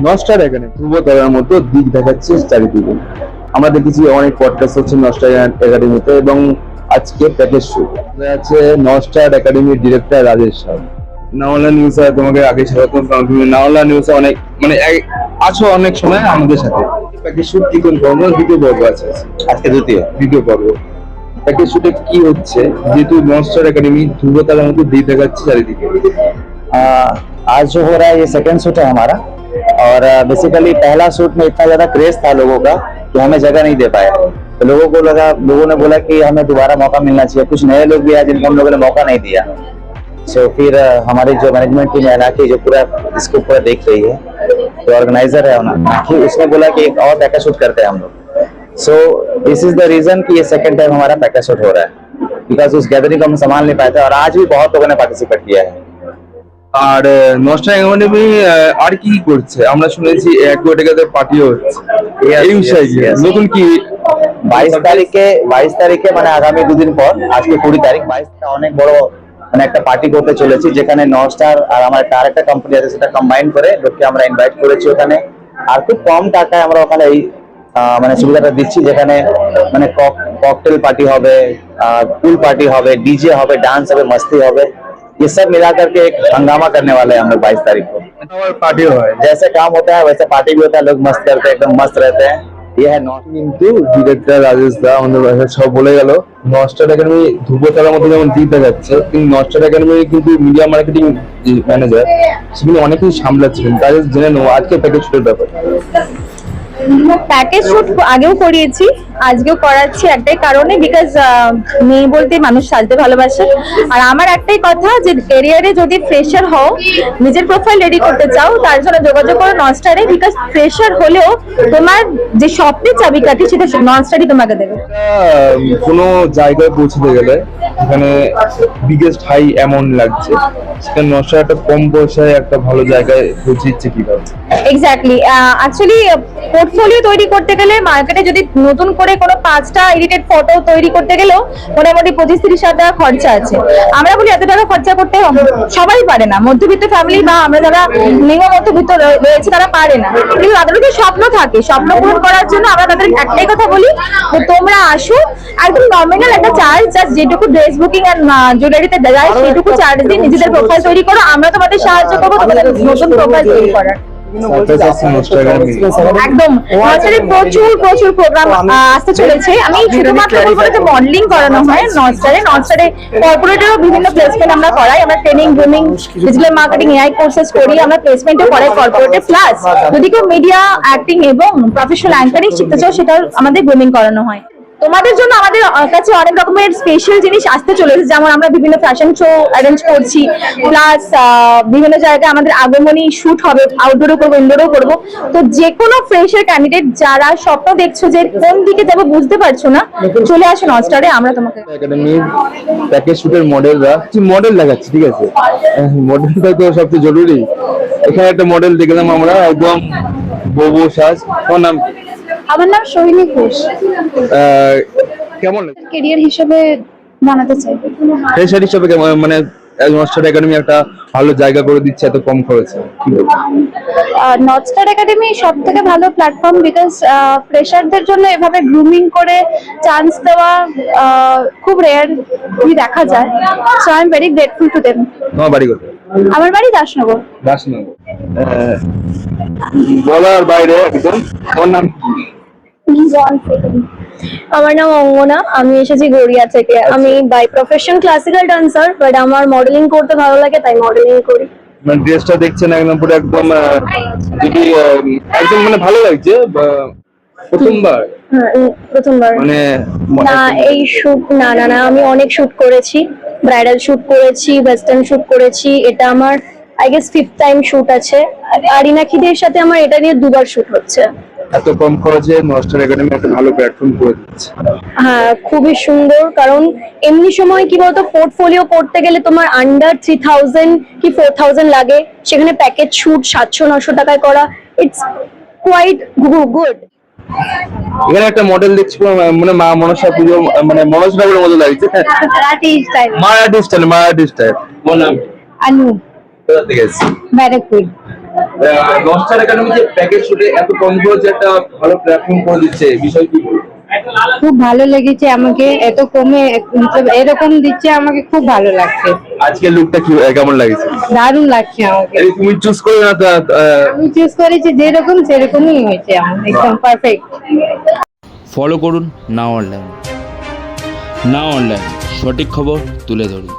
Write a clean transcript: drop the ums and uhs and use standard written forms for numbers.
নস্টার এখানে ধ্রুবতারার মতো দিক দেখাচ্ছে চারিদিকে। আমরা দেখেছি অনেক পডকাস্ট হচ্ছে নস্টার একাডেমিতে, এবং আজকে প্যাকেজ শুট আছে নস্টার একাডেমির ডিরেক্টর রাজেশ সাহ। নাওলা নিউজে তোমাকে আগে স্বাগতম। তুমি নাওলা নিউজে অনেক আছো অনেক সময় আমাদের সাথে। প্যাকেজ শুট কি কোন পর্ব? দ্বিতীয় পর্ব আছে আজকে, দ্বিতীয় পর্ব। প্যাকেজ শুটে কি হচ্ছে, যেহেতু নস্টার একাডেমি ধ্রুবতারার মতো দিক দেখাচ্ছে চারিদিকে। आज जो हो रहा है ये सेकंड शूट है हमारा, और बेसिकली पहला शूट में इतना ज्यादा क्रेज था लोगों का कि हमें जगह नहीं दे पाया। तो लोगों ने बोला कि हमें दोबारा मौका मिलना चाहिए। कुछ नए लोग भी आए जिनको हम लोगों ने मौका नहीं दिया। सो फिर हमारी जो मैनेजमेंट टीम है ना कि जो पूरा इसको पूरा देख रही है, जो ऑर्गेनाइजर है कि उसने बोला कि एक और पैकेज शूट करते हैं हम लोग। So this is the reason कि ये सेकंड टाइम हमारा पैकेज शूट हो रहा है, बिकॉज उस गैदरिंग को हम संभाल नहीं पाए थे, और आज भी बहुत लोगों ने पार्टिसिपेट किया है। আর নস্টার একাডেমি আর কি করছে? আমরা শুনেছি এক গোটাতে পার্টিও হচ্ছে, এই বিষয়ে কি নতুন কি? 22 তারিখে মানে আগামী দুদিন পর, আজকে 20 তারিখ, 22 অনেক বড় মানে একটা পার্টি করতে চলেছি, যেখানে নস্টার আর আমার আরেকটা কোম্পানি আছে সেটা কম্বাইন করে লোককে আমরা ইনভাইট করেছি ওখানে। আর খুব কম টাকায় আমরা ওখানে এই মানে সুবিধাটা দিচ্ছি, যেখানে মানে ককটেল পার্টি হবে, পুল पार्टी হবে, डीजे হবে, डांस হবে, मस्ती হবে। ये सब मिला करके एक हंगामा करने वाले हैं हम लोग 22 तारीख को। পার্টি হয়, जैसे काम होता है वैसे पार्टी भी होता है, लोग मस्त करते हैं, एकदम मस्त रहते हैं। ये है नॉट। কিন্তু ডিরেক্টর রাজেশ দা আমাদের ভাষায় সব বলে গেল। নস্টার একাডেমি ধ্রুবতারার মতো যেমন দিক দেখাচ্ছে, কিন্তু নস্টার একাডেমি কিন্তু মিডিয়া মার্কেটিং ম্যানেজার সেগুলো অনেক কিছু সামলাচ্ছিলেন। তাদের জেনে নেবো আজকে প্যাকেজ শুটের ব্যাপারে। প্যাকেজ শুট আগেও করিয়েছি, আজকেও করাচ্ছি একটাই কারণে, বিকজ মেয়ে বলতে মানুষ সাজতে ভালোবাসে। আর আমার একটাই কথা যে ক্যারিয়ারে যদি ফ্রেশার হও, নিজের প্রোফাইল রেডি করতে চাও, তার জন্য যোগাযোগ করো নস্টারে, বিকজ ফ্রেশার হলেও তোমার যে স্বপ্নের চাবিকাঠি সেটা নস্টারই তোমাকে দেবে। কোনো জায়গায় পৌঁছতে গেলে যেখানে বিগেস্ট হাই অ্যামাউন্ট লাগছে, সেখানে নস্টার একটা কম পয়সায় একটা ভালো জায়গায় পৌঁছেছে কিভাবে? এক্স্যাক্টলি, অ্যাকচুয়ালি পোর্টফোলিও তৈরি করতে গেলে মার্কেটে যদি নতুন করে কোনো 5টা এডিটেড ফটো তৈরি করতে গেলেও মোটামুটি 25-30 হাজার টাকা খরচা আছে। আমরা বলি এত টাকা খরচা করতে সবাই পারে না, মধ্যবিত্ত ফ্যামিলি বা আমরা যারা নিম্ন মধ্যবিত্ত রয়েছে তারা পারে না, কিন্তু তাদের যে স্বপ্ন থাকে, স্বপ্ন পূরণ করার জন্য আমরা তাদের একটাই কথা বলি যে তোমরা আসো, একদম নমিনাল একটা চার্জ, জাস্ট যেটুকু ড্রেস বুকিং আর জুয়েলারিতে দেয় সেটুকু চার্জ দিয়ে নিজেদের প্রোফাইল তৈরি করো, আমরা তোমাদের সাহায্য করবো তোমাদের নতুন প্রোফাইল তৈরি করার। একদম প্রচুর প্রোগ্রাম আসতে চলেছে। আমি শুধুমাত্র বলবো যে মডেলিং করানো হয় নস্টারে কর্পোরেটেরও বিভিন্ন প্লেসমেন্ট আমরা করাই। আমরা training, grooming, digital marketing, AI courses করি, আমরা প্লেসমেন্টও করাই কর্পোরেটে। প্লাস যদি কেউ মিডিয়া, অ্যাক্টিং এবং প্রফেশনাল অ্যাঙ্কারিং শিখতে চাও, সেটাও আমাদের গ্রুমিং করানো হয়। তোমাদের জন্য আমাদের কাছে অনেক রকমের স্পেশাল জিনিস আসতে চলেছে, যেমন আমরা বিভিন্ন ফ্যাশন শো অ্যারেঞ্জ করছি, প্লাস বিভিন্ন জায়গায় আমাদের আগমনী শুট হবে, আউটডোরও করবো, ইনডোরও করবো। তো যে কোনো ফ্রেশার ক্যান্ডিডেট যারা স্বপ্ন দেখছো যে কোন দিকে যাবো বুঝতে পারছো না, চলে আসো নস্টারে, আমরা তোমাকে একাডেমির প্যাকেজ শুটের মডেলরা মডেল লাগাচ্ছে, ঠিক আছে? মডেলটা তো সবচেয়ে জরুরি। এখানে একটা মডেল দেখলাম আমরা, একদম বউ সাজ। তোমার নাম? আমার নাম সোহিনী ঘোষ। কেমন লাগে ক্যারিয়ার হিসেবে বানাতে চাই, ফ্রেশার হিসেবে কেমন? মানে নস্টার একাডেমি একটা ভালো জায়গা করে দিচ্ছে এত কম খরচে, কি বলবো? নস্টার একাডেমি সব থেকে ভালো প্ল্যাটফর্ম, বিকজ ফ্রেশারদের জন্য এভাবে গ্রুমিং করে চান্স দেওয়া খুব রেয়ার দেখা যায়। So I am very grateful to them. তোমার বাড়ি কোথায়? আমার বাড়ি দাসনগর। বলার বাইরে একদম। তোমার নাম? আমার নাম অঙ্গনা, আমি এসেছি গড়িয়া থেকে। আমি by profession classical dancer, but আমার মডেলিং করতে ভালো লাগে, তাই মডেলিং করি। মানে ড্রেসটা দেখছেন একদম পুরো একদম যদি একদম মানে ভালো লাগছে। প্রথমবার মানে না এই শুট না আমি অনেক শুট করেছি, ব্রাইডাল শুট করেছি, ওয়েস্টার্ন শুট করেছি। এটা আমার I guess 5th time shoot আছে। আরিনা খিদের সাথে আমার এটা নিয়ে 2বার শুট হচ্ছে। এত কম খরচে নস্টার একাডেমি একটা ভালো প্ল্যাটফর্ম করে দিচ্ছে। হ্যাঁ, খুবই সুন্দর। কারণ এমনি সময় কি বলতো, পোর্টফোলিও করতে গেলে তোমার আন্ডার 3000 কি 4000 লাগে, সেখানে প্যাকেজ শুট 700-900 টাকায় করা, ইটস কোয়াইট গুড। এখানে একটা মডেল দেখছি, মানে মা মনসা পুজো, মানে মনসা ঠাকুরের মতো লাগছে। মারাঠি স্টাইল। বললাম আনু কোথা থেকে এসেছি? ব্যারাকপুর। নস্টার একাডেমি যে প্যাকেজ শুটে এত কম খরচে একটা ভালো প্ল্যাটফর্ম করে দিচ্ছে, বিষয় কি বলবো? খুব ভালো লেগেছে আমাকে, এত কমে মতলব এরকম দিচ্ছে, আমাকে খুব ভালো লাগছে, আজকের লুকটা কি কেমন লাগছে? দারুণ লাগছে আমাকে। এই তুমি চুজ করে না তো, আমি চুজ করেছি যেরকম সেরকমই হয়েছে আমার, একদম পারফেক্ট। ফলো করুন নাও অনলাইন। নাও অনলাইন, সঠিক খবর তুলে ধরি।